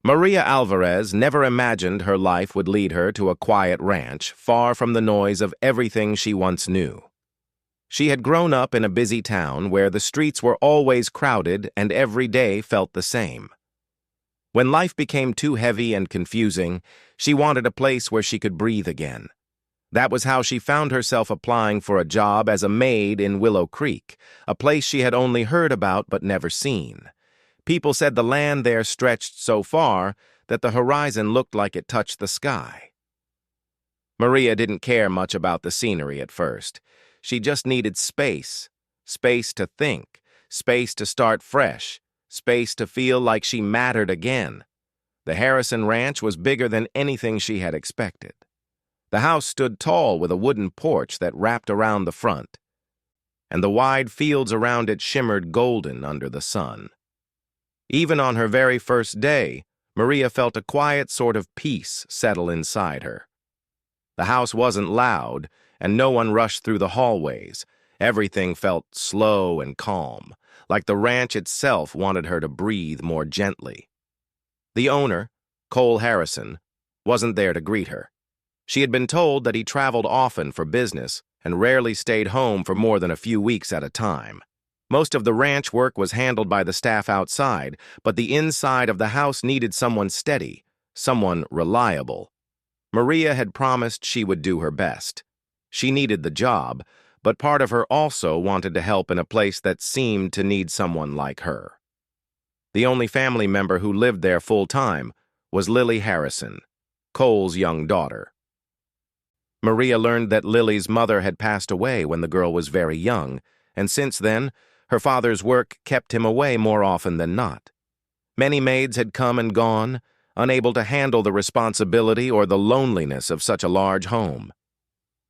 Maria Alvarez never imagined her life would lead her to a quiet ranch, far from the noise of everything she once knew. She had grown up in a busy town where the streets were always crowded and every day felt the same. When life became too heavy and confusing, she wanted a place where she could breathe again. That was how she found herself applying for a job as a maid in Willow Creek, a place she had only heard about but never seen. People said the land there stretched so far that the horizon looked like it touched the sky. Maria didn't care much about the scenery at first. She just needed space. Space to think. Space to start fresh. Space to feel like she mattered again. The Harrison Ranch was bigger than anything she had expected. The house stood tall with a wooden porch that wrapped around the front, and the wide fields around it shimmered golden under the sun. Even on her very first day, Maria felt a quiet sort of peace settle inside her. The house wasn't loud, and no one rushed through the hallways. Everything felt slow and calm, like the ranch itself wanted her to breathe more gently. The owner, Cole Harrison, wasn't there to greet her. She had been told that he traveled often for business and rarely stayed home for more than a few weeks at a time. Most of the ranch work was handled by the staff outside, but the inside of the house needed someone steady, someone reliable. Maria had promised she would do her best. She needed the job, but part of her also wanted to help in a place that seemed to need someone like her. The only family member who lived there full-time was Lily Harrison, Cole's young daughter. Maria learned that Lily's mother had passed away when the girl was very young, and since then, her father's work kept him away more often than not. Many maids had come and gone, unable to handle the responsibility or the loneliness of such a large home.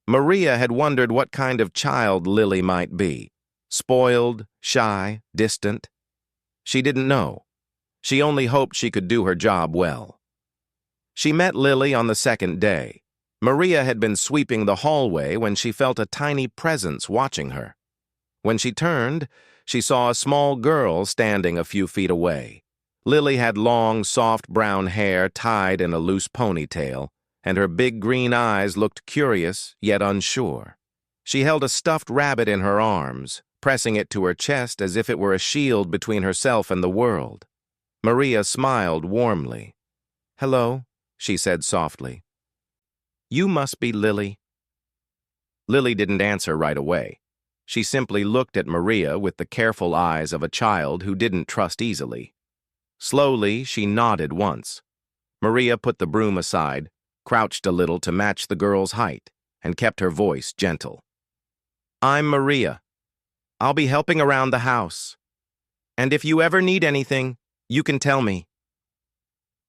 Maria had wondered what kind of child Lily might be. Spoiled, shy, distant. She didn't know. She only hoped she could do her job well. She met Lily on the second day. Maria had been sweeping the hallway when she felt a tiny presence watching her. When she turned, she saw a small girl standing a few feet away. Lily had long, soft brown hair tied in a loose ponytail, and her big green eyes looked curious yet unsure. She held a stuffed rabbit in her arms, pressing it to her chest as if it were a shield between herself and the world. Maria smiled warmly. "Hello," she said softly. "You must be Lily." Lily didn't answer right away. She simply looked at Maria with the careful eyes of a child who didn't trust easily. Slowly, she nodded once. Maria put the broom aside, crouched a little to match the girl's height, and kept her voice gentle. "I'm Maria. I'll be helping around the house. And if you ever need anything, you can tell me."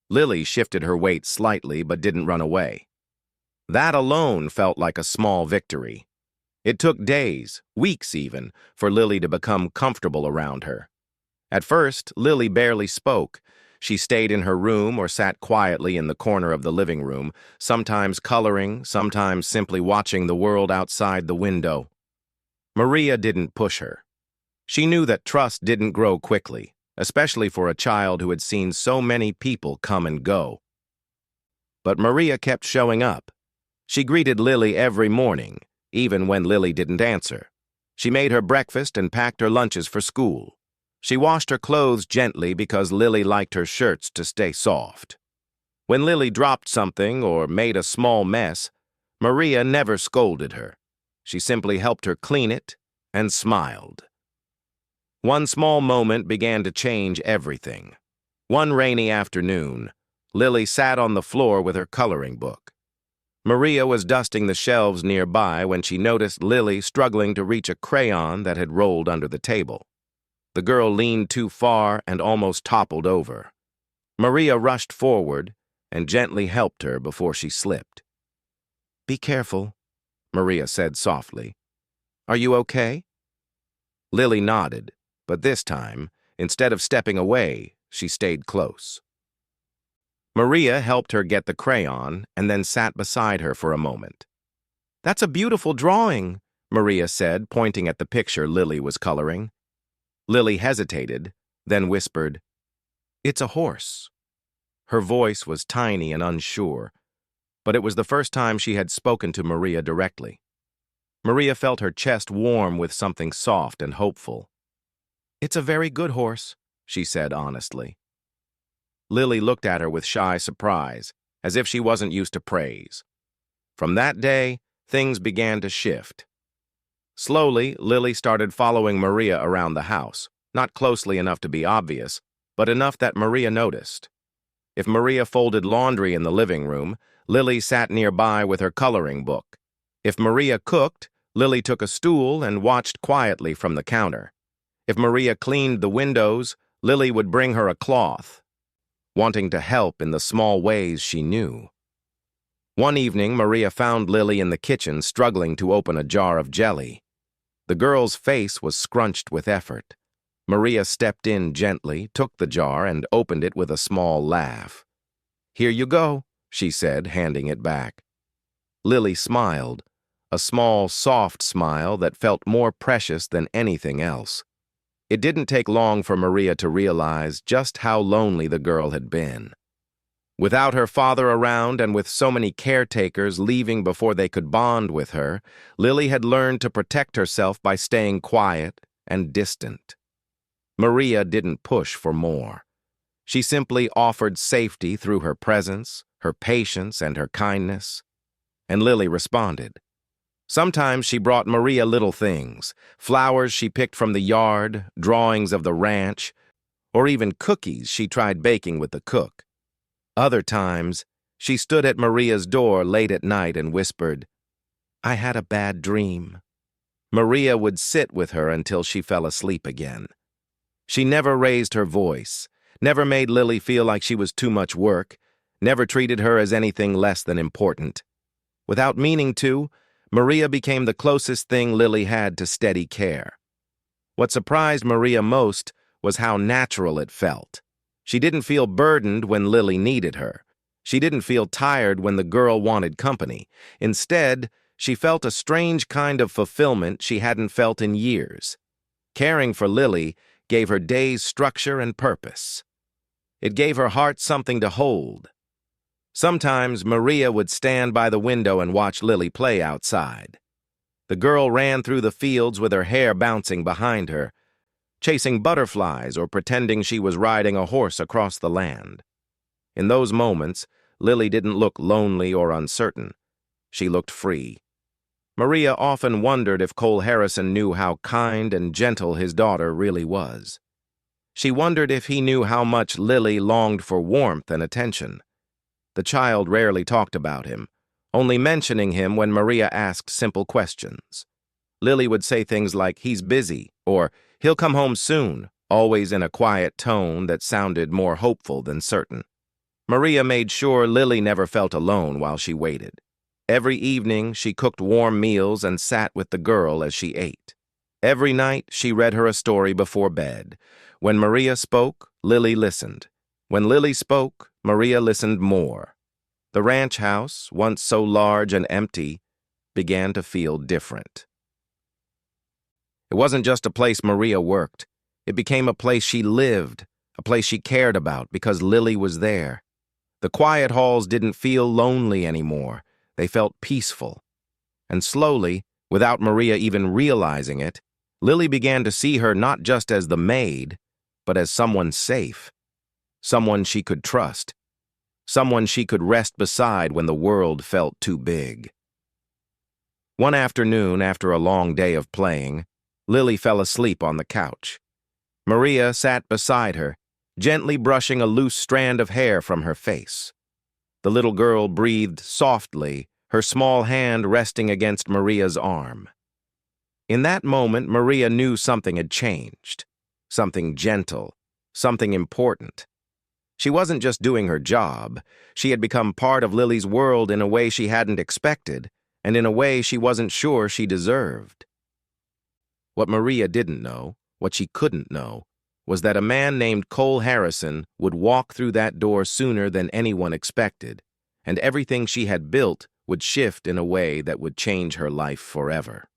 Lily shifted her weight slightly but didn't run away. That alone felt like a small victory. It took days, weeks even, for Lily to become comfortable around her. At first, Lily barely spoke. She stayed in her room or sat quietly in the corner of the living room, sometimes coloring, sometimes simply watching the world outside the window. Maria didn't push her. She knew that trust didn't grow quickly, especially for a child who had seen so many people come and go. But Maria kept showing up. She greeted Lily every morning, even when Lily didn't answer. She made her breakfast and packed her lunches for school. She washed her clothes gently because Lily liked her shirts to stay soft. When Lily dropped something or made a small mess, Maria never scolded her. She simply helped her clean it and smiled. One small moment began to change everything. One rainy afternoon, Lily sat on the floor with her coloring book. Maria was dusting the shelves nearby when she noticed Lily struggling to reach a crayon that had rolled under the table. The girl leaned too far and almost toppled over. Maria rushed forward and gently helped her before she slipped. "Be careful," Maria said softly. "Are you okay?" Lily nodded, but this time, instead of stepping away, she stayed close. Maria helped her get the crayon and then sat beside her for a moment. "That's a beautiful drawing," Maria said, pointing at the picture Lily was coloring. Lily hesitated, then whispered, "It's a horse." Her voice was tiny and unsure, but it was the first time she had spoken to Maria directly. Maria felt her chest warm with something soft and hopeful. "It's a very good horse," she said honestly. Lily looked at her with shy surprise, as if she wasn't used to praise. From that day, things began to shift. Slowly, Lily started following Maria around the house, not closely enough to be obvious, but enough that Maria noticed. If Maria folded laundry in the living room, Lily sat nearby with her coloring book. If Maria cooked, Lily took a stool and watched quietly from the counter. If Maria cleaned the windows, Lily would bring her a cloth, wanting to help in the small ways she knew. One evening, Maria found Lily in the kitchen struggling to open a jar of jelly. The girl's face was scrunched with effort. Maria stepped in gently, took the jar, and opened it with a small laugh. "Here you go," she said, handing it back. Lily smiled, a small, soft smile that felt more precious than anything else. It didn't take long for Maria to realize just how lonely the girl had been. Without her father around and with so many caretakers leaving before they could bond with her, Lily had learned to protect herself by staying quiet and distant. Maria didn't push for more. She simply offered safety through her presence, her patience, and her kindness. And Lily responded. Sometimes she brought Maria little things, flowers she picked from the yard, drawings of the ranch, or even cookies she tried baking with the cook. Other times, she stood at Maria's door late at night and whispered, "I had a bad dream." Maria would sit with her until she fell asleep again. She never raised her voice, never made Lily feel like she was too much work, never treated her as anything less than important. Without meaning to, Maria became the closest thing Lily had to steady care. What surprised Maria most was how natural it felt. She didn't feel burdened when Lily needed her. She didn't feel tired when the girl wanted company. Instead, she felt a strange kind of fulfillment she hadn't felt in years. Caring for Lily gave her days structure and purpose. It gave her heart something to hold. Sometimes Maria would stand by the window and watch Lily play outside. The girl ran through the fields with her hair bouncing behind her, chasing butterflies or pretending she was riding a horse across the land. In those moments, Lily didn't look lonely or uncertain. She looked free. Maria often wondered if Cole Harrison knew how kind and gentle his daughter really was. She wondered if he knew how much Lily longed for warmth and attention. The child rarely talked about him, only mentioning him when Maria asked simple questions. Lily would say things like, "He's busy," or "He'll come home soon," always in a quiet tone that sounded more hopeful than certain. Maria made sure Lily never felt alone while she waited. Every evening, she cooked warm meals and sat with the girl as she ate. Every night, she read her a story before bed. When Maria spoke, Lily listened. When Lily spoke, Maria listened more. The ranch house, once so large and empty, began to feel different. It wasn't just a place Maria worked. It became a place she lived, a place she cared about because Lily was there. The quiet halls didn't feel lonely anymore. They felt peaceful. And slowly, without Maria even realizing it, Lily began to see her not just as the maid, but as someone safe, someone she could trust, someone she could rest beside when the world felt too big. One afternoon, after a long day of playing, Lily fell asleep on the couch. Maria sat beside her, gently brushing a loose strand of hair from her face. The little girl breathed softly, her small hand resting against Maria's arm. In that moment, Maria knew something had changed, something gentle, something important. She wasn't just doing her job. She had become part of Lily's world in a way she hadn't expected, and in a way she wasn't sure she deserved. What Maria didn't know, what she couldn't know, was that a man named Cole Harrison would walk through that door sooner than anyone expected, and everything she had built would shift in a way that would change her life forever.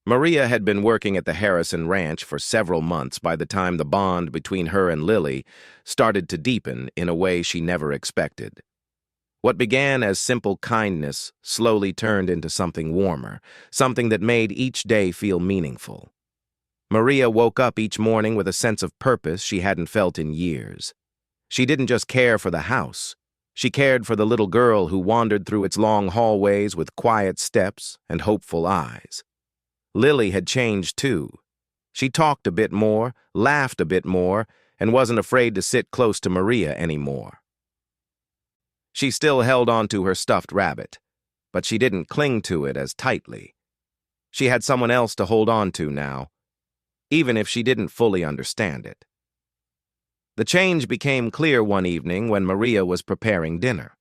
Maria had been working at the Harrison Ranch for several months by the time the bond between her and Lily started to deepen in a way she never expected. What began as simple kindness slowly turned into something warmer, something that made each day feel meaningful. Maria woke up each morning with a sense of purpose she hadn't felt in years. She didn't just care for the house. She cared for the little girl who wandered through its long hallways with quiet steps and hopeful eyes. Lily had changed too. She talked a bit more, laughed a bit more, and wasn't afraid to sit close to Maria anymore. She still held on to her stuffed rabbit, but she didn't cling to it as tightly. She had someone else to hold on to now, even if she didn't fully understand it. The change became clear one evening when Maria was preparing dinner.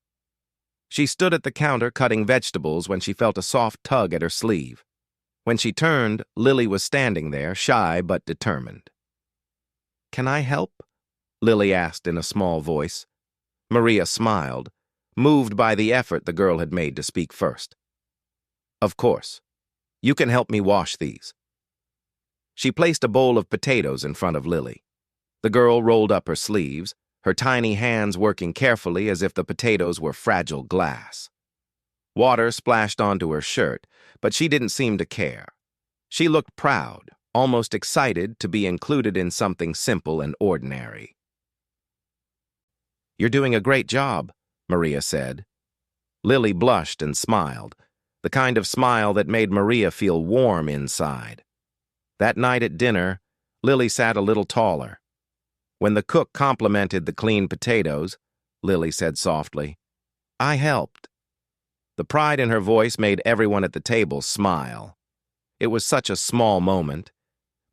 She stood at the counter cutting vegetables when she felt a soft tug at her sleeve. When she turned, Lily was standing there, shy but determined. "Can I help?" Lily asked in a small voice. Maria smiled, moved by the effort the girl had made to speak first. "Of course. You can help me wash these." She placed a bowl of potatoes in front of Lily. The girl rolled up her sleeves, her tiny hands working carefully as if the potatoes were fragile glass. Water splashed onto her shirt, but she didn't seem to care. She looked proud, almost excited to be included in something simple and ordinary. "You're doing a great job," Maria said. Lily blushed and smiled, the kind of smile that made Maria feel warm inside. That night at dinner, Lily sat a little taller. When the cook complimented the clean potatoes, Lily said softly, "I helped." The pride in her voice made everyone at the table smile. It was such a small moment,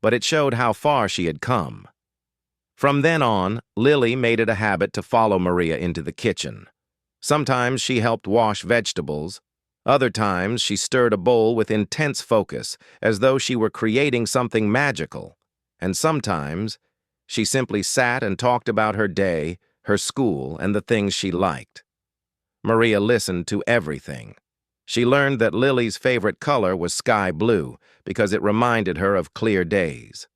but it showed how far she had come. From then on, Lily made it a habit to follow Maria into the kitchen. Sometimes she helped wash vegetables. Other times she stirred a bowl with intense focus, as though she were creating something magical. And sometimes she simply sat and talked about her day, her school, and the things she liked. Maria listened to everything. She learned that Lily's favorite color was sky blue because it reminded her of clear days.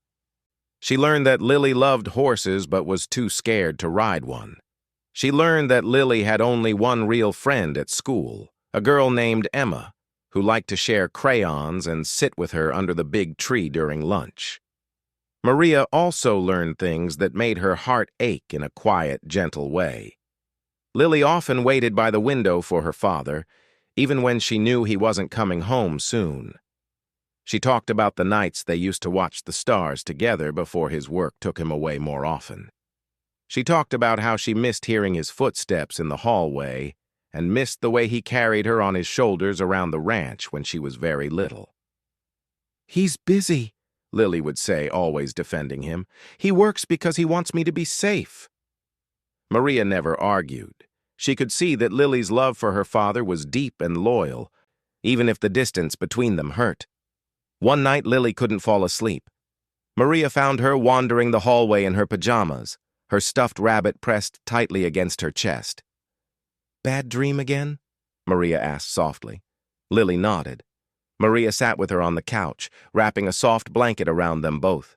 She learned that Lily loved horses but was too scared to ride one. She learned that Lily had only one real friend at school, a girl named Emma, who liked to share crayons and sit with her under the big tree during lunch. Maria also learned things that made her heart ache in a quiet, gentle way. Lily often waited by the window for her father, even when she knew he wasn't coming home soon. She talked about the nights they used to watch the stars together before his work took him away more often. She talked about how she missed hearing his footsteps in the hallway and missed the way he carried her on his shoulders around the ranch when she was very little. "He's busy," Lily would say, always defending him. "He works because he wants me to be safe." Maria never argued. She could see that Lily's love for her father was deep and loyal, even if the distance between them hurt. One night, Lily couldn't fall asleep. Maria found her wandering the hallway in her pajamas, her stuffed rabbit pressed tightly against her chest. "Bad dream again?" Maria asked softly. Lily nodded. Maria sat with her on the couch, wrapping a soft blanket around them both.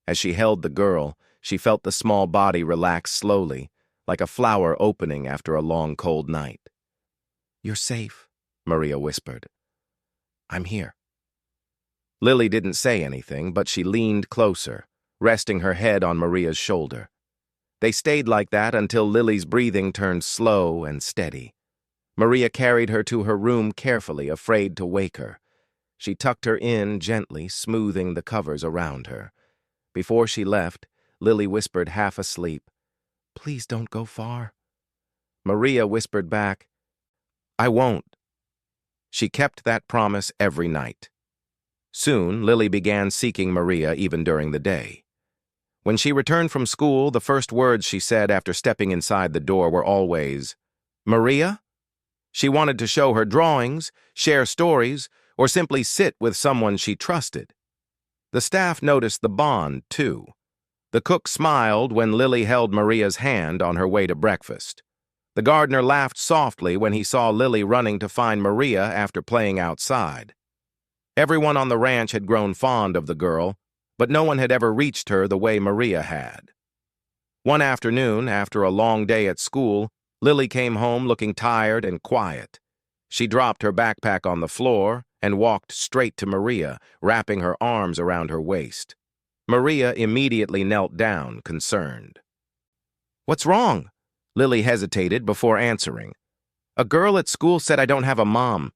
As she held the girl, she felt the small body relax slowly, like a flower opening after a long, cold night. "You're safe," Maria whispered. "I'm here." Lily didn't say anything, but she leaned closer, resting her head on Maria's shoulder. They stayed like that until Lily's breathing turned slow and steady. Maria carried her to her room carefully, afraid to wake her. She tucked her in gently, smoothing the covers around her. Before she left, Lily whispered half asleep, "Please don't go far." Maria whispered back, "I won't." She kept that promise every night. Soon, Lily began seeking Maria even during the day. When she returned from school, the first words she said after stepping inside the door were always, "Maria?" She wanted to show her drawings, share stories, or simply sit with someone she trusted. The staff noticed the bond, too. The cook smiled when Lily held Maria's hand on her way to breakfast. The gardener laughed softly when he saw Lily running to find Maria after playing outside. Everyone on the ranch had grown fond of the girl, but no one had ever reached her the way Maria had. One afternoon, after a long day at school, Lily came home looking tired and quiet. She dropped her backpack on the floor and walked straight to Maria, wrapping her arms around her waist. Maria immediately knelt down, concerned. "What's wrong?" Lily hesitated before answering. "A girl at school said I don't have a mom,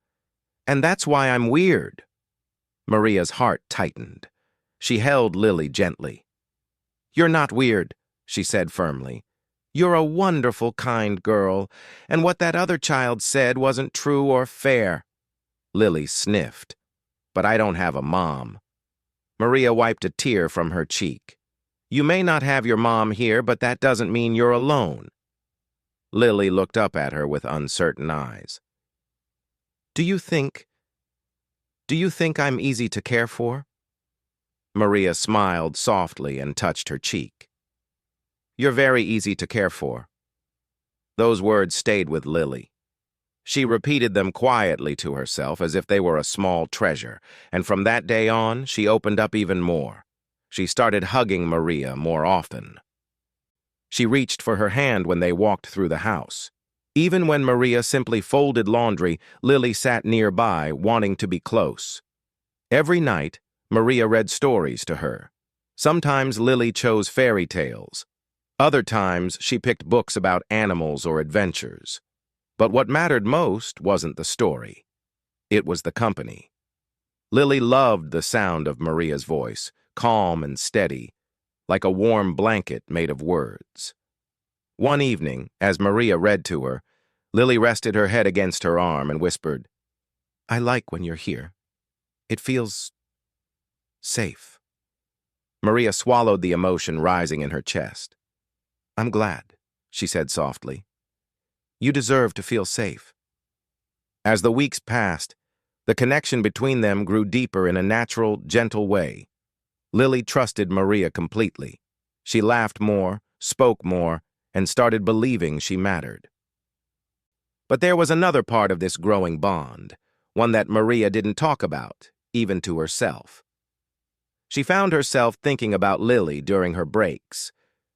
and that's why I'm weird." Maria's heart tightened. She held Lily gently. "You're not weird," she said firmly. "You're a wonderful, kind girl, and what that other child said wasn't true or fair." Lily sniffed. "But I don't have a mom." Maria wiped a tear from her cheek. "You may not have your mom here, but that doesn't mean you're alone." Lily looked up at her with uncertain eyes. Do you think I'm easy to care for?" Maria smiled softly and touched her cheek. "You're very easy to care for." Those words stayed with Lily. She repeated them quietly to herself as if they were a small treasure, and from that day on, she opened up even more. She started hugging Maria more often. She reached for her hand when they walked through the house. Even when Maria simply folded laundry, Lily sat nearby, wanting to be close. Every night, Maria read stories to her. Sometimes Lily chose fairy tales. Other times, she picked books about animals or adventures. But what mattered most wasn't the story. It was the company. Lily loved the sound of Maria's voice, calm and steady, like a warm blanket made of words. One evening, as Maria read to her, Lily rested her head against her arm and whispered, "I like when you're here. It feels safe." Maria swallowed the emotion rising in her chest. "I'm glad," she said softly. "You deserve to feel safe." As the weeks passed, the connection between them grew deeper in a natural, gentle way. Lily trusted Maria completely. She laughed more, spoke more, and started believing she mattered. But there was another part of this growing bond, one that Maria didn't talk about, even to herself. She found herself thinking about Lily during her breaks.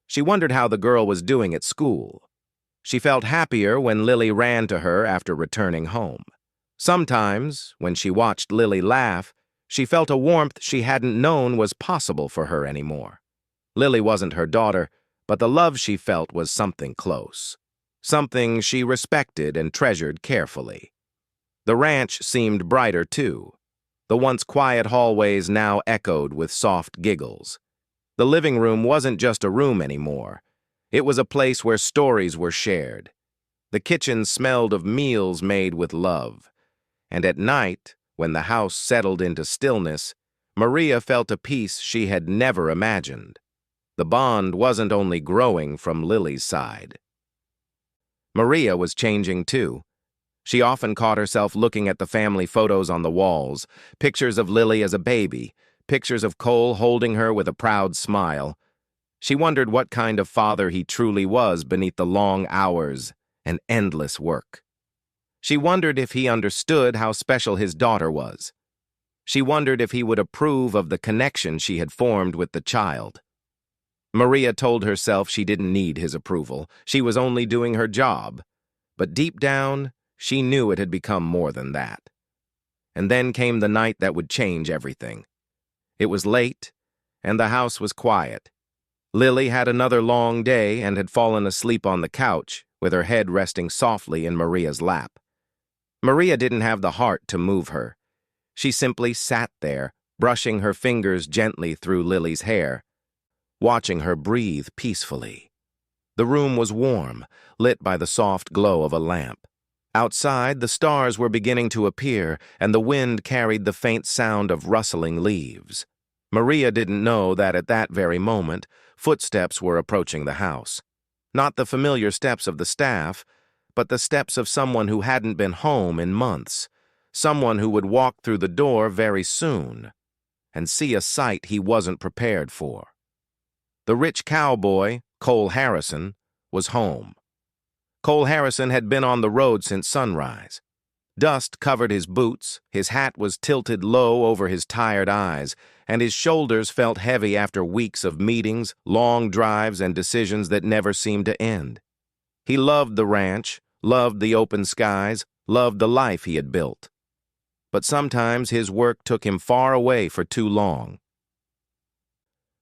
She wondered how the girl was doing at school. She felt happier when Lily ran to her after returning home. Sometimes, when she watched Lily laugh, she felt a warmth she hadn't known was possible for her anymore. Lily wasn't her daughter, but the love she felt was something close. Something she respected and treasured carefully. The ranch seemed brighter, too. The once quiet hallways now echoed with soft giggles. The living room wasn't just a room anymore. It was a place where stories were shared. The kitchen smelled of meals made with love. And at night, when the house settled into stillness, Maria felt a peace she had never imagined. The bond wasn't only growing from Lily's side. Maria was changing too. She often caught herself looking at the family photos on the walls, pictures of Lily as a baby, pictures of Cole holding her with a proud smile. She wondered what kind of father he truly was beneath the long hours and endless work. She wondered if he understood how special his daughter was. She wondered if he would approve of the connection she had formed with the child. Maria told herself she didn't need his approval. She was only doing her job. But deep down, she knew it had become more than that. And then came the night that would change everything. It was late, and the house was quiet. Lily had another long day and had fallen asleep on the couch, with her head resting softly in Maria's lap. Maria didn't have the heart to move her. She simply sat there, brushing her fingers gently through Lily's hair, watching her breathe peacefully. The room was warm, lit by the soft glow of a lamp. Outside, the stars were beginning to appear, and the wind carried the faint sound of rustling leaves. Maria didn't know that at that very moment, footsteps were approaching the house. Not the familiar steps of the staff, but the steps of someone who hadn't been home in months, someone who would walk through the door very soon and see a sight he wasn't prepared for. The rich cowboy, Cole Harrison, was home. Cole Harrison had been on the road since sunrise. Dust covered his boots, his hat was tilted low over his tired eyes, and his shoulders felt heavy after weeks of meetings, long drives, and decisions that never seemed to end. He loved the ranch, loved the open skies, loved the life he had built. But sometimes his work took him far away for too long.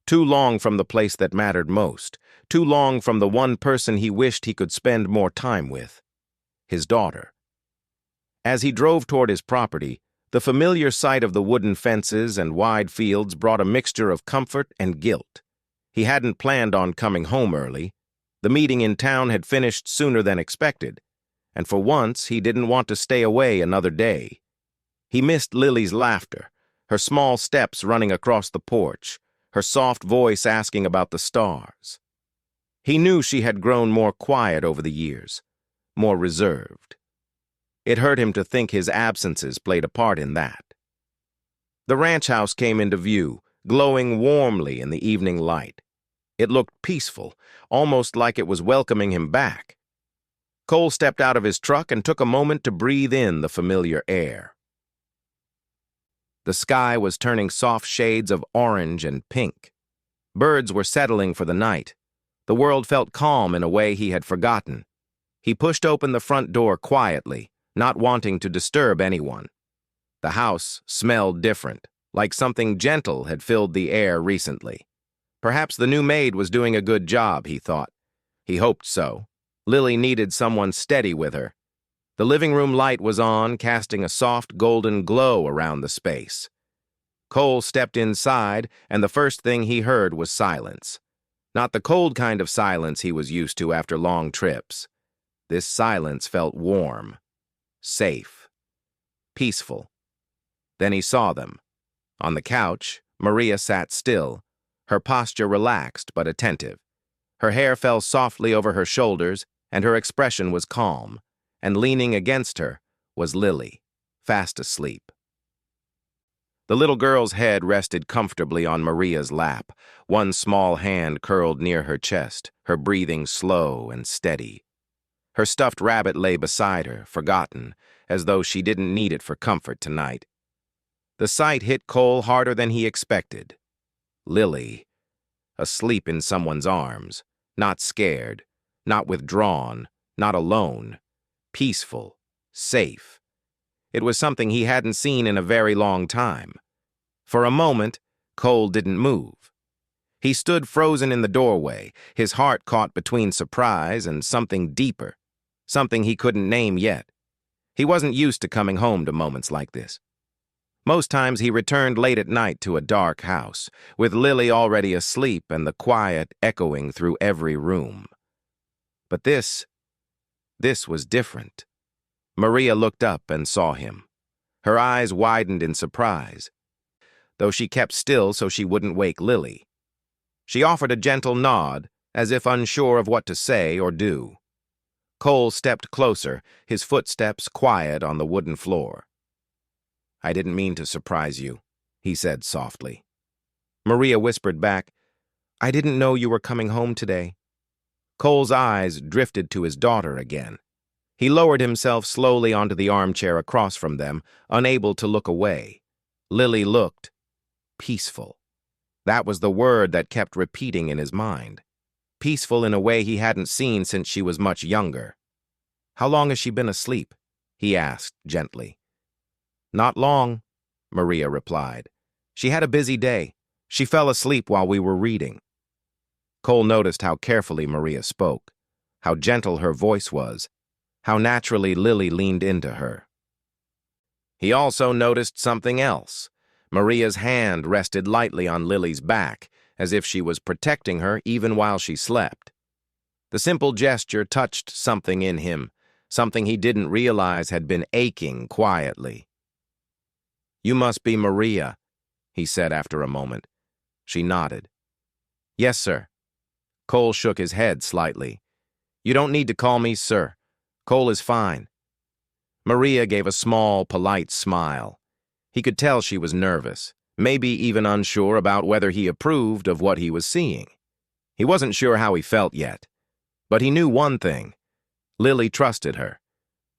Too long from the place that mattered most, too long from the one person he wished he could spend more time with, his daughter. As he drove toward his property, the familiar sight of the wooden fences and wide fields brought a mixture of comfort and guilt. He hadn't planned on coming home early. The meeting in town had finished sooner than expected, and for once he didn't want to stay away another day. He missed Lily's laughter, her small steps running across the porch, her soft voice asking about the stars. He knew she had grown more quiet over the years, more reserved. It hurt him to think his absences played a part in that. The ranch house came into view, glowing warmly in the evening light. It looked peaceful, almost like it was welcoming him back. Cole stepped out of his truck and took a moment to breathe in the familiar air. The sky was turning soft shades of orange and pink. Birds were settling for the night. The world felt calm in a way he had forgotten. He pushed open the front door quietly, not wanting to disturb anyone. The house smelled different, like something gentle had filled the air recently. Perhaps the new maid was doing a good job, he thought. He hoped so. Lily needed someone steady with her. The living room light was on, casting a soft golden glow around the space. Cole stepped inside, and the first thing he heard was silence. Not the cold kind of silence he was used to after long trips. This silence felt warm, safe, peaceful. Then he saw them. On the couch, Maria sat still, her posture relaxed but attentive. Her hair fell softly over her shoulders, and her expression was calm. And leaning against her was Lily, fast asleep. The little girl's head rested comfortably on Maria's lap, one small hand curled near her chest, her breathing slow and steady. Her stuffed rabbit lay beside her, forgotten, as though she didn't need it for comfort tonight. The sight hit Cole harder than he expected. Lily, asleep in someone's arms, not scared, not withdrawn, not alone, peaceful, safe. It was something he hadn't seen in a very long time. For a moment, Cole didn't move. He stood frozen in the doorway, his heart caught between surprise and something deeper, something he couldn't name yet. He wasn't used to coming home to moments like this. Most times he returned late at night to a dark house, with Lily already asleep and the quiet echoing through every room. But this was different. Maria looked up and saw him. Her eyes widened in surprise, though she kept still so she wouldn't wake Lily. She offered a gentle nod, as if unsure of what to say or do. Cole stepped closer, his footsteps quiet on the wooden floor. "I didn't mean to surprise you," he said softly. Maria whispered back, "I didn't know you were coming home today." Cole's eyes drifted to his daughter again. He lowered himself slowly onto the armchair across from them, unable to look away. Lily looked peaceful. That was the word that kept repeating in his mind. Peaceful in a way he hadn't seen since she was much younger. "How long has she been asleep?" he asked gently. "Not long," Maria replied. "She had a busy day. She fell asleep while we were reading." Cole noticed how carefully Maria spoke, how gentle her voice was, how naturally Lily leaned into her. He also noticed something else. Maria's hand rested lightly on Lily's back, as if she was protecting her even while she slept. The simple gesture touched something in him, something he didn't realize had been aching quietly. "You must be Maria," he said after a moment. She nodded. "Yes, sir." Cole shook his head slightly. "You don't need to call me sir. Cole is fine." Maria gave a small, polite smile. He could tell she was nervous, maybe even unsure about whether he approved of what he was seeing. He wasn't sure how he felt yet, but he knew one thing. Lily trusted her.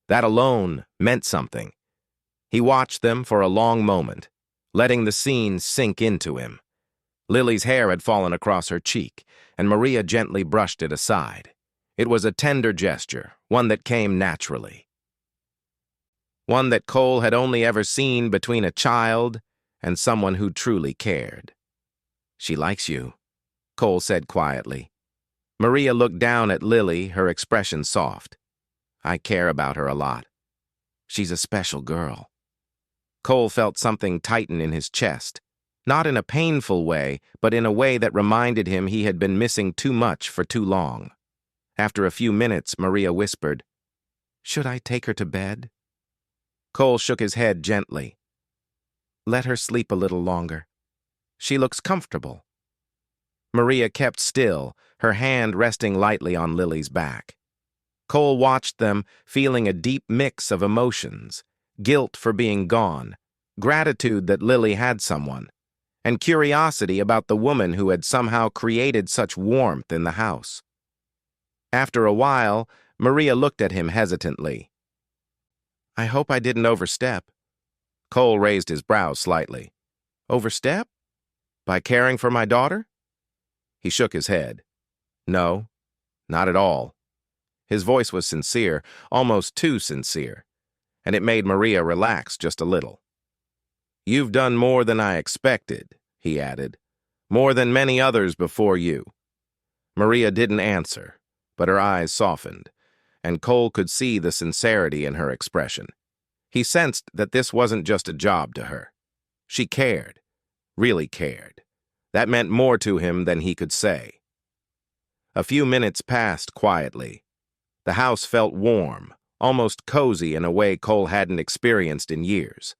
That alone meant something. He watched them for a long moment, letting the scene sink into him. Lily's hair had fallen across her cheek, and Maria gently brushed it aside. It was a tender gesture, one that came naturally. One that Cole had only ever seen between a child and someone who truly cared. "She likes you," Cole said quietly. Maria looked down at Lily, her expression soft. "I care about her a lot. She's a special girl." Cole felt something tighten in his chest, not in a painful way, but in a way that reminded him he had been missing too much for too long. After a few minutes, Maria whispered, "Should I take her to bed?" Cole shook his head gently. "Let her sleep a little longer. She looks comfortable." Maria kept still, her hand resting lightly on Lily's back. Cole watched them, feeling a deep mix of emotions: guilt for being gone, gratitude that Lily had someone, and curiosity about the woman who had somehow created such warmth in the house. After a while, Maria looked at him hesitantly. "I hope I didn't overstep." Cole raised his brows slightly. "Overstep? By caring for my daughter?" He shook his head. "No, not at all." His voice was sincere, almost too sincere, and it made Maria relax just a little. "You've done more than I expected," he added. "More than many others before you." Maria didn't answer, but her eyes softened, and Cole could see the sincerity in her expression. He sensed that this wasn't just a job to her. She cared, really cared. That meant more to him than he could say. A few minutes passed quietly. The house felt warm, almost cozy in a way Cole hadn't experienced in years.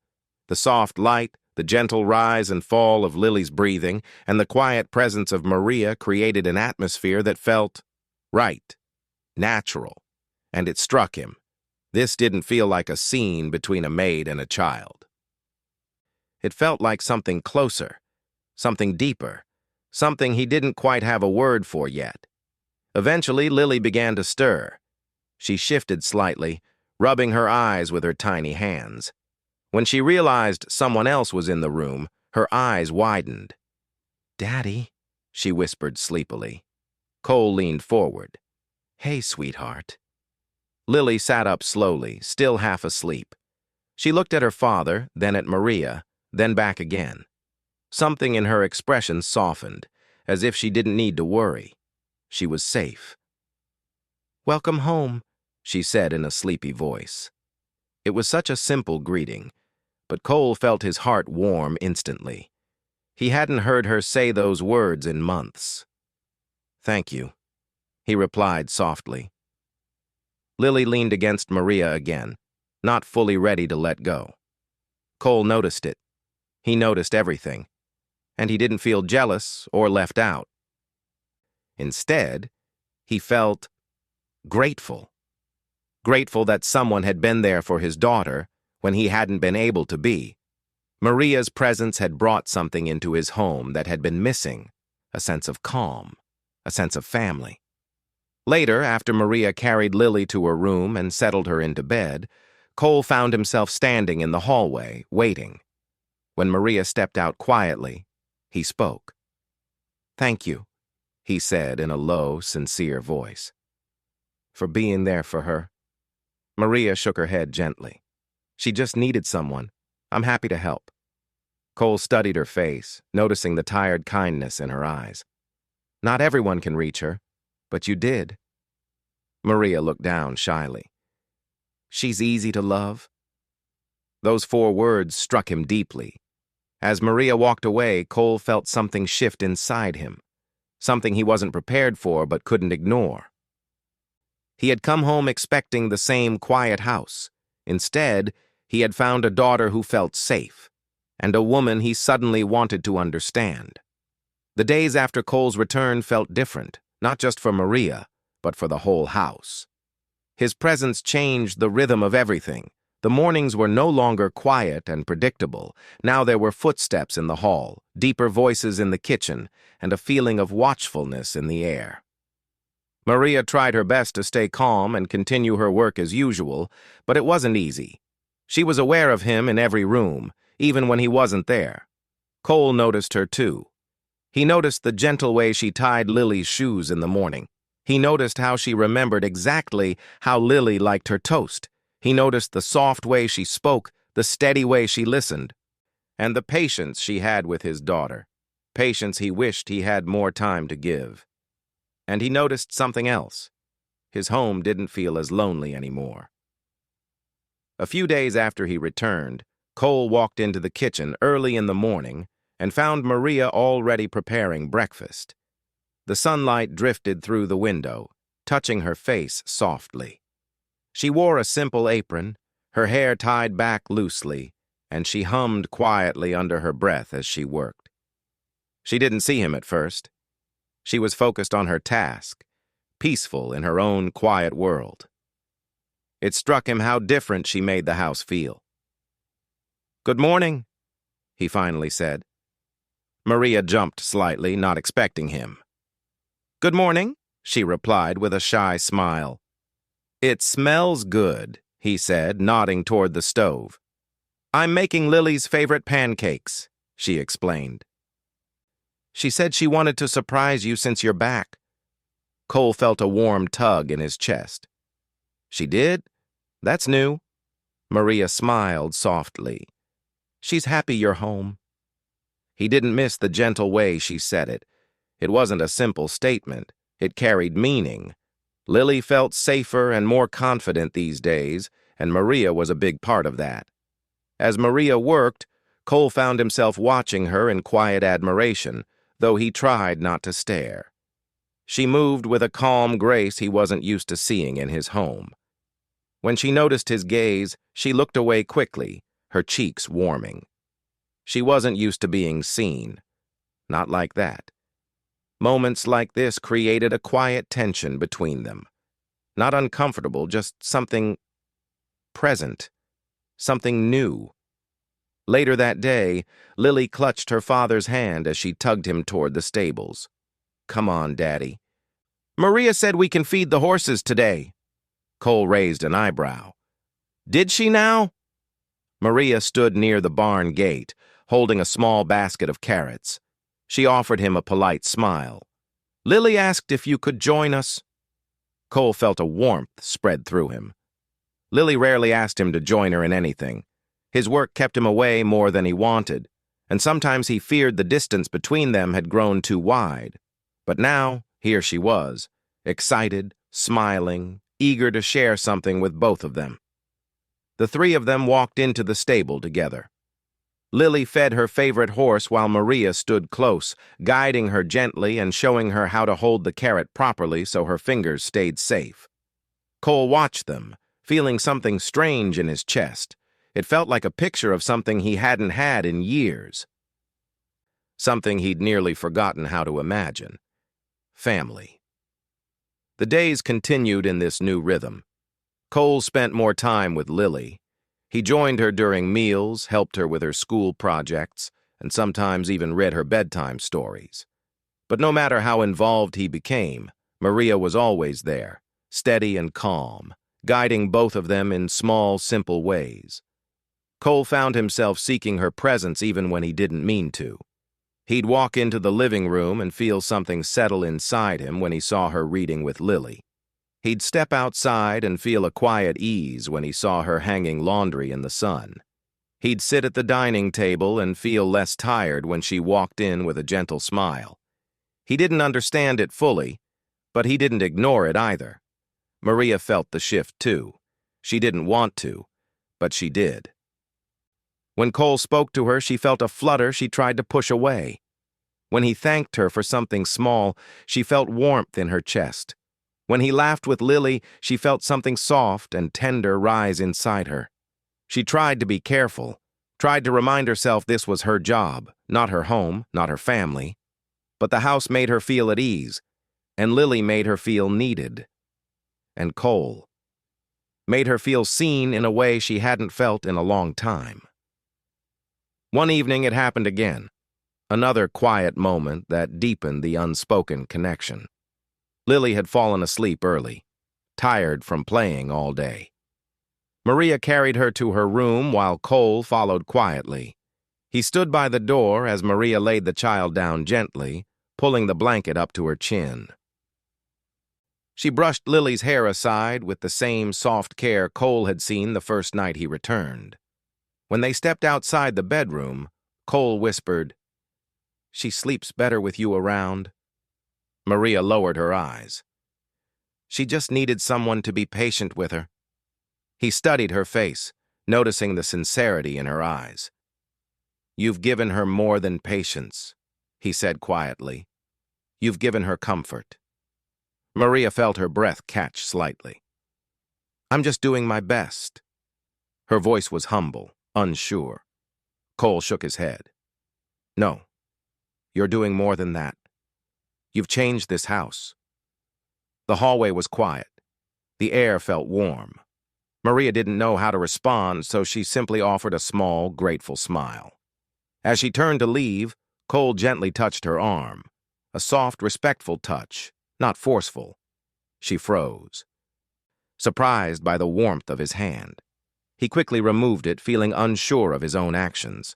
The soft light, the gentle rise and fall of Lily's breathing, and the quiet presence of Maria created an atmosphere that felt right, natural, and it struck him. This didn't feel like a scene between a maid and a child. It felt like something closer, something deeper, something he didn't quite have a word for yet. Eventually, Lily began to stir. She shifted slightly, rubbing her eyes with her tiny hands. When she realized someone else was in the room, her eyes widened. "Daddy," she whispered sleepily. Cole leaned forward. "Hey, sweetheart." Lily sat up slowly, still half asleep. She looked at her father, then at Maria, then back again. Something in her expression softened, as if she didn't need to worry. She was safe. "Welcome home," she said in a sleepy voice. It was such a simple greeting, but Cole felt his heart warm instantly. He hadn't heard her say those words in months. "Thank you," he replied softly. Lily leaned against Maria again, not fully ready to let go. Cole noticed it. He noticed everything, and he didn't feel jealous or left out. Instead, he felt grateful. Grateful that someone had been there for his daughter when he hadn't been able to be. Maria's presence had brought something into his home that had been missing, a sense of calm, a sense of family. Later, after Maria carried Lily to her room and settled her into bed, Cole found himself standing in the hallway, waiting. When Maria stepped out quietly, he spoke. "Thank you," he said in a low, sincere voice. "For being there for her." Maria shook her head gently. "She just needed someone. I'm happy to help." Cole studied her face, noticing the tired kindness in her eyes. "Not everyone can reach her, but you did." Maria looked down shyly. "She's easy to love." Those 4 words struck him deeply. As Maria walked away, Cole felt something shift inside him, something he wasn't prepared for but couldn't ignore. He had come home expecting the same quiet house. Instead, he had found a daughter who felt safe, and a woman he suddenly wanted to understand. The days after Cole's return felt different, not just for Maria, but for the whole house. His presence changed the rhythm of everything. The mornings were no longer quiet and predictable. Now there were footsteps in the hall, deeper voices in the kitchen, and a feeling of watchfulness in the air. Maria tried her best to stay calm and continue her work as usual, but it wasn't easy. She was aware of him in every room, even when he wasn't there. Cole noticed her too. He noticed the gentle way she tied Lily's shoes in the morning. He noticed how she remembered exactly how Lily liked her toast. He noticed the soft way she spoke, the steady way she listened, and the patience she had with his daughter. Patience he wished he had more time to give. And he noticed something else. His home didn't feel as lonely anymore. A few days after he returned, Cole walked into the kitchen early in the morning and found Maria already preparing breakfast. The sunlight drifted through the window, touching her face softly. She wore a simple apron, her hair tied back loosely, and she hummed quietly under her breath as she worked. She didn't see him at first. She was focused on her task, peaceful in her own quiet world. It struck him how different she made the house feel. "Good morning," he finally said. Maria jumped slightly, not expecting him. "Good morning," she replied with a shy smile. "It smells good," he said, nodding toward the stove. "I'm making Lily's favorite pancakes," she explained. "She said she wanted to surprise you since you're back." Cole felt a warm tug in his chest. "She did? That's new." Maria smiled softly. "She's happy you're home." He didn't miss the gentle way she said it. It wasn't a simple statement. It carried meaning. Lily felt safer and more confident these days, and Maria was a big part of that. As Maria worked, Cole found himself watching her in quiet admiration, though he tried not to stare. She moved with a calm grace he wasn't used to seeing in his home. When she noticed his gaze, she looked away quickly, her cheeks warming. She wasn't used to being seen. Not like that. Moments like this created a quiet tension between them. Not uncomfortable, just something present, something new. Later that day, Lily clutched her father's hand as she tugged him toward the stables. "Come on, Daddy." "Maria said we can feed the horses today." Cole raised an eyebrow. "Did she now?" Maria stood near the barn gate, holding a small basket of carrots. She offered him a polite smile. "Lily asked if you could join us." Cole felt a warmth spread through him. Lily rarely asked him to join her in anything. His work kept him away more than he wanted, and sometimes he feared the distance between them had grown too wide. But now, here she was, excited, smiling, eager to share something with both of them. The three of them walked into the stable together. Lily fed her favorite horse while Maria stood close, guiding her gently and showing her how to hold the carrot properly so her fingers stayed safe. Cole watched them, feeling something strange in his chest. It felt like a picture of something he hadn't had in years. Something he'd nearly forgotten how to imagine. Family. The days continued in this new rhythm. Cole spent more time with Lily. He joined her during meals, helped her with her school projects, and sometimes even read her bedtime stories. But no matter how involved he became, Maria was always there, steady and calm, guiding both of them in small, simple ways. Cole found himself seeking her presence even when he didn't mean to. He'd walk into the living room and feel something settle inside him when he saw her reading with Lily. He'd step outside and feel a quiet ease when he saw her hanging laundry in the sun. He'd sit at the dining table and feel less tired when she walked in with a gentle smile. He didn't understand it fully, but he didn't ignore it either. Maria felt the shift too. She didn't want to, but she did. When Cole spoke to her, she felt a flutter she tried to push away. When he thanked her for something small, she felt warmth in her chest. When he laughed with Lily, she felt something soft and tender rise inside her. She tried to be careful, tried to remind herself this was her job, not her home, not her family. But the house made her feel at ease, and Lily made her feel needed. And Cole made her feel seen in a way she hadn't felt in a long time. One evening it happened again, another quiet moment that deepened the unspoken connection. Lily had fallen asleep early, tired from playing all day. Maria carried her to her room while Cole followed quietly. He stood by the door as Maria laid the child down gently, pulling the blanket up to her chin. She brushed Lily's hair aside with the same soft care Cole had seen the first night he returned. When they stepped outside the bedroom, Cole whispered, "She sleeps better with you around." Maria lowered her eyes. She just needed someone to be patient with her. He studied her face, noticing the sincerity in her eyes. "You've given her more than patience," he said quietly. "You've given her comfort." Maria felt her breath catch slightly. "I'm just doing my best." Her voice was humble, unsure. Cole shook his head. "No, you're doing more than that. You've changed this house." The hallway was quiet. The air felt warm. Maria didn't know how to respond, so she simply offered a small, grateful smile. As she turned to leave, Cole gently touched her arm. A soft, respectful touch, not forceful. She froze, surprised by the warmth of his hand. He quickly removed it, feeling unsure of his own actions.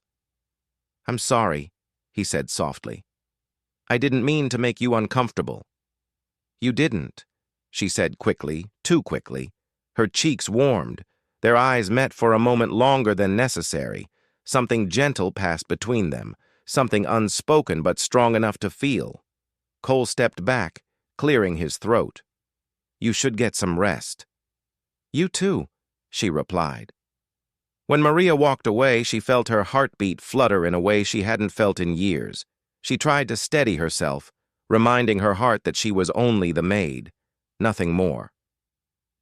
"I'm sorry," he said softly. "I didn't mean to make you uncomfortable." "You didn't," she said quickly, too quickly. Her cheeks warmed. Their eyes met for a moment longer than necessary. Something gentle passed between them, something unspoken but strong enough to feel. Cole stepped back, clearing his throat. "You should get some rest." "You too," she replied. When Maria walked away, she felt her heartbeat flutter in a way she hadn't felt in years. She tried to steady herself, reminding her heart that she was only the maid, nothing more.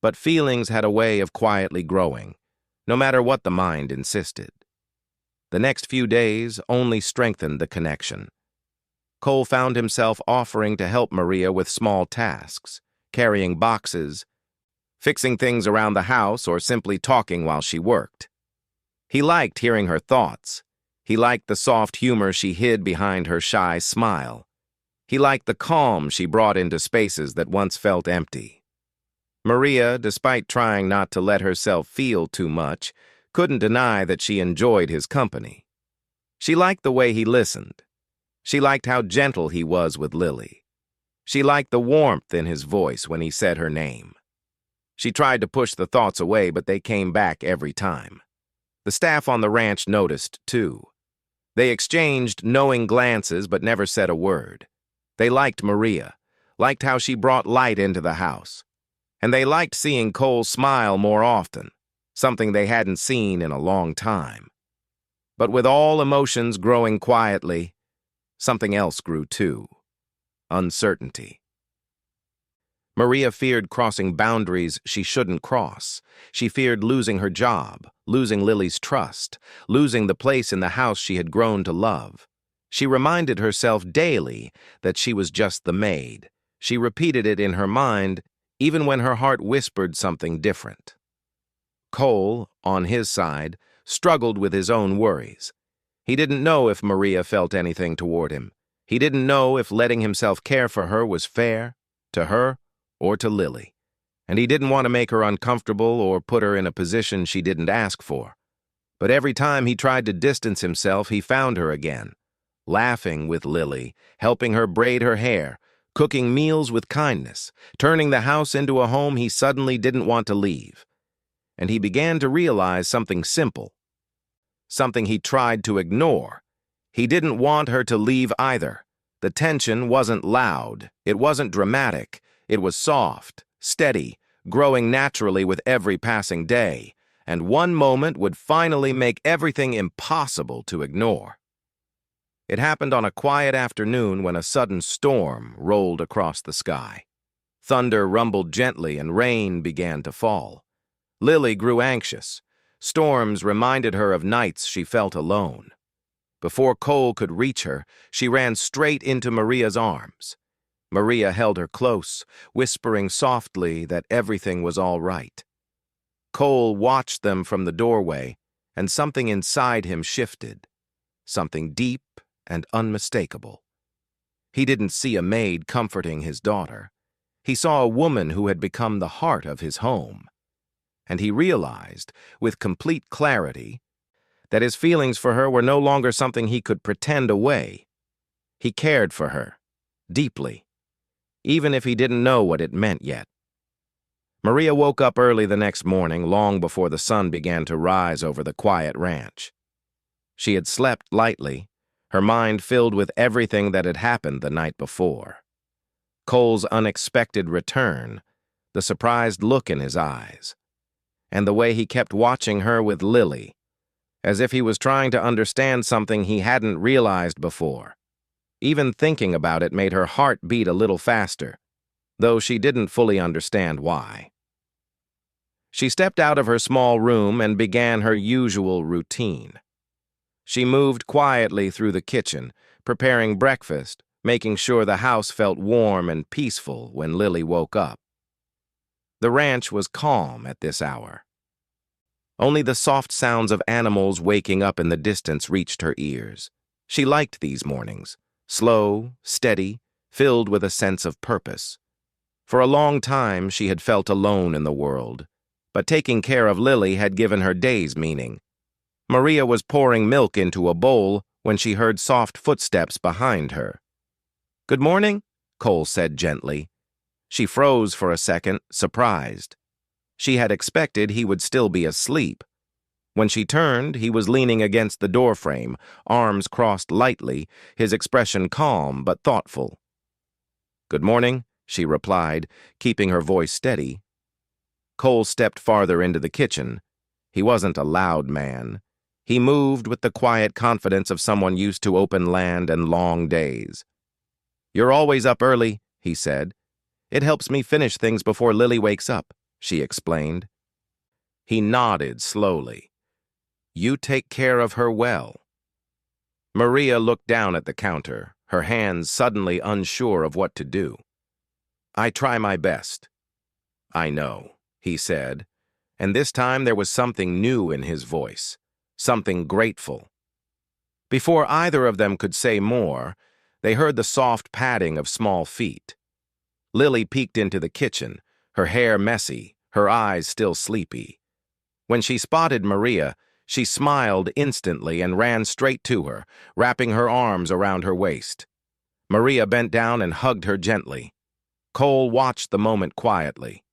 But feelings had a way of quietly growing, no matter what the mind insisted. The next few days only strengthened the connection. Cole found himself offering to help Maria with small tasks, carrying boxes, fixing things around the house, or simply talking while she worked. He liked hearing her thoughts. He liked the soft humor she hid behind her shy smile. He liked the calm she brought into spaces that once felt empty. Maria, despite trying not to let herself feel too much, couldn't deny that she enjoyed his company. She liked the way he listened. She liked how gentle he was with Lily. She liked the warmth in his voice when he said her name. She tried to push the thoughts away, but they came back every time. The staff on the ranch noticed, too. They exchanged knowing glances but never said a word. They liked Maria, liked how she brought light into the house. And they liked seeing Cole smile more often, something they hadn't seen in a long time. But with all emotions growing quietly, something else grew too: uncertainty. Maria feared crossing boundaries she shouldn't cross. She feared losing her job, losing Lily's trust, losing the place in the house she had grown to love. She reminded herself daily that she was just the maid. She repeated it in her mind, even when her heart whispered something different. Cole, on his side, struggled with his own worries. He didn't know if Maria felt anything toward him. He didn't know if letting himself care for her was fair, to her or to Lily. And he didn't want to make her uncomfortable or put her in a position she didn't ask for. But every time he tried to distance himself, he found her again, laughing with Lily, helping her braid her hair, cooking meals with kindness, turning the house into a home he suddenly didn't want to leave. And he began to realize something simple, something he tried to ignore. He didn't want her to leave either. The tension wasn't loud, it wasn't dramatic, it was soft, steady, growing naturally with every passing day, and one moment would finally make everything impossible to ignore. It happened on a quiet afternoon when a sudden storm rolled across the sky. Thunder rumbled gently and rain began to fall. Lily grew anxious. Storms reminded her of nights she felt alone. Before Cole could reach her, she ran straight into Maria's arms. Maria held her close, whispering softly that everything was all right. Cole watched them from the doorway, and something inside him shifted, something deep and unmistakable. He didn't see a maid comforting his daughter. He saw a woman who had become the heart of his home, and he realized, with complete clarity, that his feelings for her were no longer something he could pretend away. He cared for her, deeply, even if he didn't know what it meant yet. Maria woke up early the next morning, long before the sun began to rise over the quiet ranch. She had slept lightly, her mind filled with everything that had happened the night before. Cole's unexpected return, the surprised look in his eyes, and the way he kept watching her with Lily, as if he was trying to understand something he hadn't realized before. Even thinking about it made her heart beat a little faster, though she didn't fully understand why. She stepped out of her small room and began her usual routine. She moved quietly through the kitchen, preparing breakfast, making sure the house felt warm and peaceful when Lily woke up. The ranch was calm at this hour. Only the soft sounds of animals waking up in the distance reached her ears. She liked these mornings, slow, steady, filled with a sense of purpose. For a long time, she had felt alone in the world, but taking care of Lily had given her days meaning. Maria was pouring milk into a bowl when she heard soft footsteps behind her. "Good morning," Cole said gently. She froze for a second, surprised. She had expected he would still be asleep. When she turned, he was leaning against the doorframe, arms crossed lightly, his expression calm but thoughtful. "Good morning," she replied, keeping her voice steady. Cole stepped farther into the kitchen. He wasn't a loud man. He moved with the quiet confidence of someone used to open land and long days. "You're always up early," he said. "It helps me finish things before Lily wakes up," she explained. He nodded slowly. "You take care of her well." Maria looked down at the counter, her hands suddenly unsure of what to do. "I try my best." "I know," he said, and this time there was something new in his voice, something grateful. Before either of them could say more, they heard the soft padding of small feet. Lily peeked into the kitchen, her hair messy, her eyes still sleepy. When she spotted Maria, she smiled instantly and ran straight to her, wrapping her arms around her waist. Maria bent down and hugged her gently. Cole watched the moment quietly.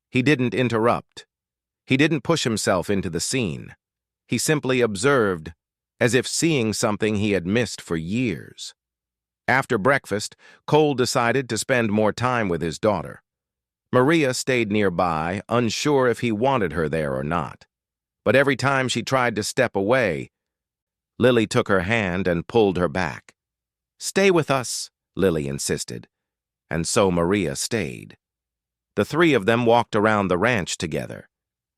He didn't interrupt. He didn't push himself into the scene. He simply observed, as if seeing something he had missed for years. After breakfast, Cole decided to spend more time with his daughter. Maria stayed nearby, unsure if he wanted her there or not. But every time she tried to step away, Lily took her hand and pulled her back. "Stay with us," Lily insisted. And so Maria stayed. The three of them walked around the ranch together.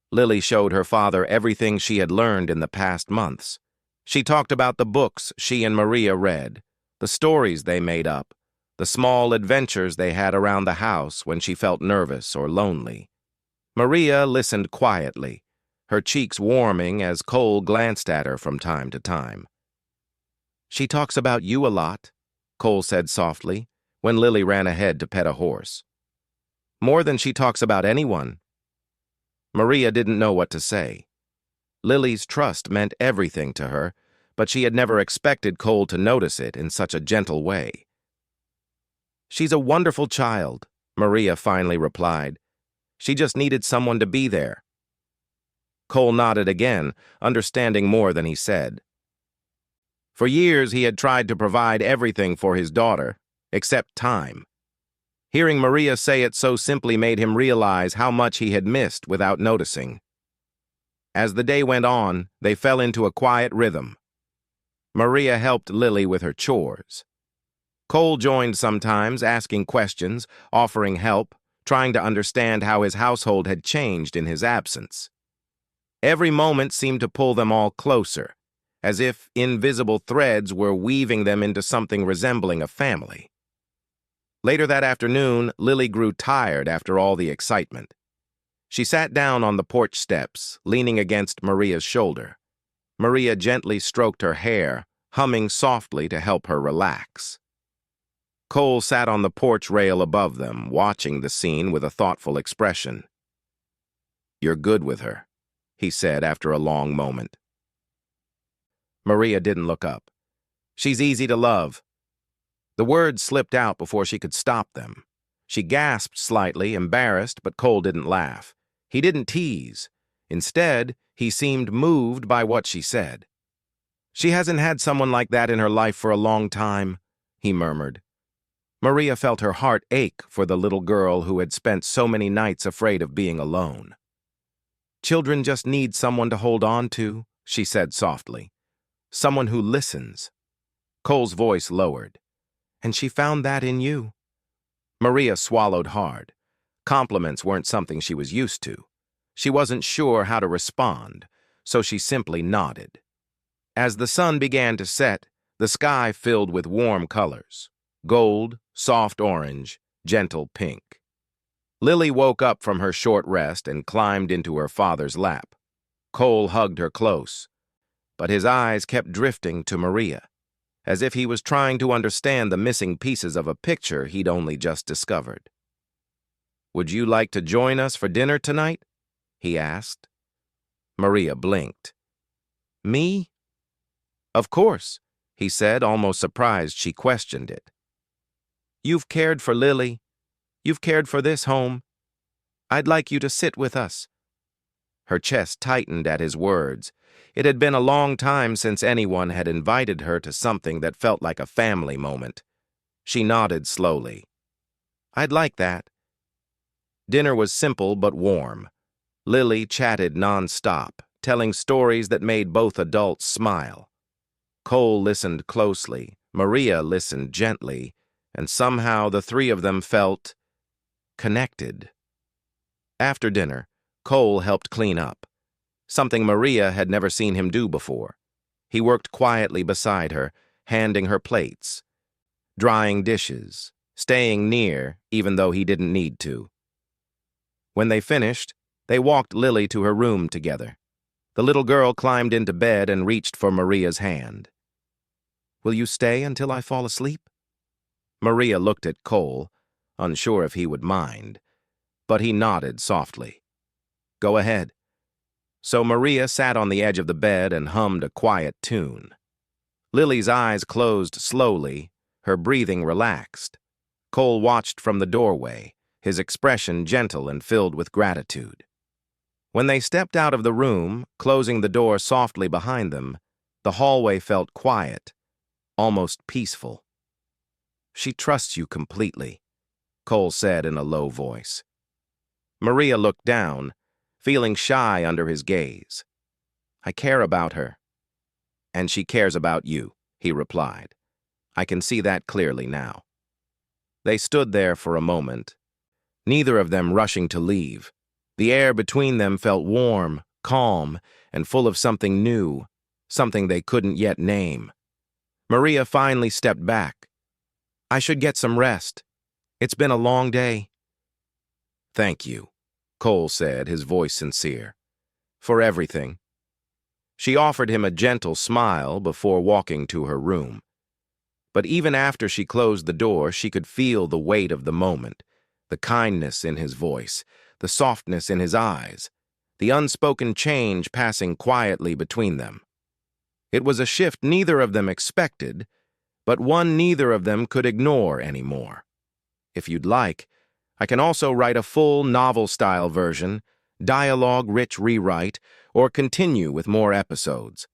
Lily showed her father everything she had learned in the past months. She talked about the books she and Maria read, the stories they made up, the small adventures they had around the house when she felt nervous or lonely. Maria listened quietly, her cheeks warming as Cole glanced at her from time to time. "She talks about you a lot," Cole said softly, when Lily ran ahead to pet a horse. "More than she talks about anyone." Maria didn't know what to say. Lily's trust meant everything to her, but she had never expected Cole to notice it in such a gentle way. "She's a wonderful child," Maria finally replied. "She just needed someone to be there." Cole nodded again, understanding more than he said. For years he had tried to provide everything for his daughter, except time. Hearing Maria say it so simply made him realize how much he had missed without noticing. As the day went on, they fell into a quiet rhythm. Maria helped Lily with her chores. Cole joined sometimes, asking questions, offering help, trying to understand how his household had changed in his absence. Every moment seemed to pull them all closer, as if invisible threads were weaving them into something resembling a family. Later that afternoon, Lily grew tired after all the excitement. She sat down on the porch steps, leaning against Maria's shoulder. Maria gently stroked her hair, humming softly to help her relax. Cole sat on the porch rail above them, watching the scene with a thoughtful expression. "You're good with her," he said after a long moment. Maria didn't look up. "She's easy to love." The words slipped out before she could stop them. She gasped slightly, embarrassed, but Cole didn't laugh. He didn't tease. Instead, he seemed moved by what she said. "She hasn't had someone like that in her life for a long time," he murmured. Maria felt her heart ache for the little girl who had spent so many nights afraid of being alone. "Children just need someone to hold on to," she said softly. "Someone who listens." Cole's voice lowered. "And she found that in you." Maria swallowed hard. Compliments weren't something she was used to. She wasn't sure how to respond, so she simply nodded. As the sun began to set, the sky filled with warm colors: gold, soft orange, gentle pink. Lily woke up from her short rest and climbed into her father's lap. Cole hugged her close, but his eyes kept drifting to Maria, as if he was trying to understand the missing pieces of a picture he'd only just discovered. "Would you like to join us for dinner tonight?" he asked. Maria blinked. "Me?" "Of course," he said, almost surprised she questioned it. "You've cared for Lily. You've cared for this home. I'd like you to sit with us." Her chest tightened at his words. It had been a long time since anyone had invited her to something that felt like a family moment. She nodded slowly. "I'd like that." Dinner was simple but warm. Lily chatted nonstop, telling stories that made both adults smile. Cole listened closely, Maria listened gently, and somehow the three of them felt connected. After dinner, Cole helped clean up, something Maria had never seen him do before. He worked quietly beside her, handing her plates, drying dishes, staying near even though he didn't need to. When they finished, they walked Lily to her room together. The little girl climbed into bed and reached for Maria's hand. "Will you stay until I fall asleep?" Maria looked at Cole, unsure if he would mind, but he nodded softly. "Go ahead." So Maria sat on the edge of the bed and hummed a quiet tune. Lily's eyes closed slowly, her breathing relaxed. Cole watched from the doorway, his expression gentle and filled with gratitude. When they stepped out of the room, closing the door softly behind them, the hallway felt quiet, almost peaceful. "She trusts you completely," Cole said in a low voice. Maria looked down, feeling shy under his gaze. "I care about her." "And she cares about you," he replied. "I can see that clearly now." They stood there for a moment, neither of them rushing to leave. The air between them felt warm, calm, and full of something new, something they couldn't yet name. Maria finally stepped back. "I should get some rest. It's been a long day." "Thank you," Cole said, his voice sincere. "For everything." She offered him a gentle smile before walking to her room. But even after she closed the door, she could feel the weight of the moment, the kindness in his voice, the softness in his eyes, the unspoken change passing quietly between them. It was a shift neither of them expected, but one neither of them could ignore anymore. If you'd like, I can also write a full novel-style version, dialogue-rich rewrite, or continue with more episodes.